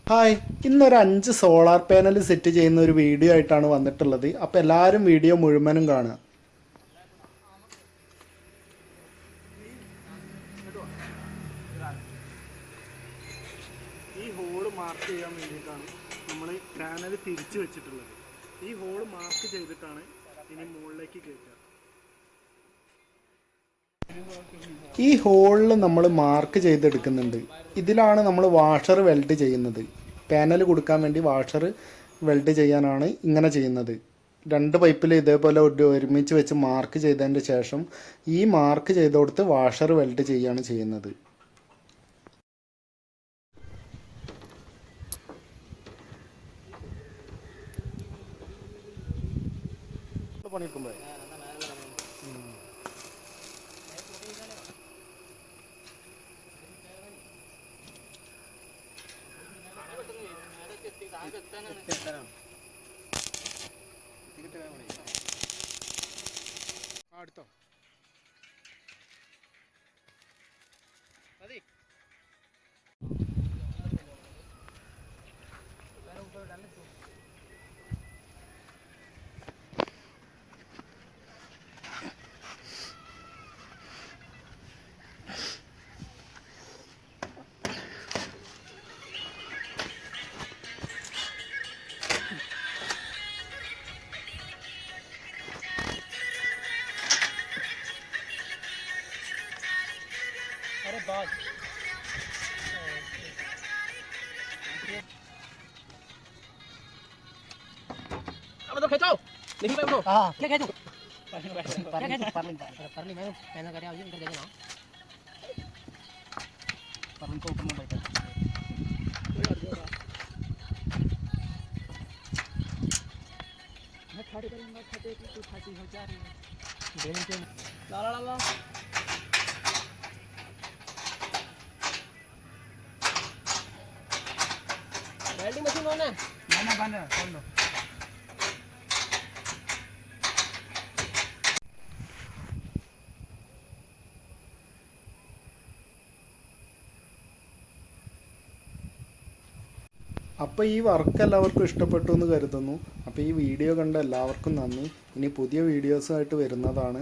Hi, ഇന്നൊരു 5 solar panel set ചെയ്യുന്ന ഒരു വീഡിയോ ആയിട്ടാണ് വന്നിട്ടുള്ളത്. അപ്പോൾ എല്ലാവരും വീഡിയോ മുഴുവനും കാണുക. ഈ ഹോള് മാർക്ക് ചെയ്യാൻ വേണ്ടിയിട്ടാണ് നമ്മൾ പാനൽ തിരിച്ചു വെച്ചിട്ടുള്ളത്. ഈ ഹോള് മാർക്ക് ചെയ്തിട്ടാണ് ഇനി മുകളിലേക്ക് കയറ്റുക. ഈ ഹോളിൽ നമ്മൾ മാർക്ക് ചെയ്തെടുക്കുന്നുണ്ട്. ഇതിലാണ് നമ്മൾ വാഷർ വെൽഡ് ചെയ്യുന്നത്. പാനൽ കൊടുക്കാൻ വേണ്ടി വാഷർ വെൽഡ് ചെയ്യാനാണ് ഇങ്ങനെ ചെയ്യുന്നത്. 2 പൈപ്പിൽ ഇതേപോലെ ഒരുമിച്ച് വെച്ച് മാർക്ക് ചെയ്തതിൻ്റെ ശേഷം ഈ മാർക്ക് ചെയ്തെടുത്ത് വാഷർ വെൽഡ് ചെയ്യുകയാണ് ചെയ്യുന്നത്. പണിയെടുക്കുമ്പോൾ അടുത്തോ മതി. अरे बात अब तो खींचो नहीं मैं हां क्या खींचो परली मैं कर आओ इधर देखो ना परली को ऊपर में बैठा मैं खड़े करूंगा खड़े की तू खाती हो जा रही है ला ला ला वेल्डिंग मशीन ऑन है ना बंद है खोल लो. അപ്പോൾ ഈ വർക്ക് എല്ലാവർക്കും ഇഷ്ടപ്പെട്ടു എന്ന് കരുതുന്നു. അപ്പോൾ ഈ വീഡിയോ കണ്ട എല്ലാവർക്കും നന്ദി. ഇനി പുതിയ വീഡിയോസുമായിട്ട് വരുന്നതാണ്.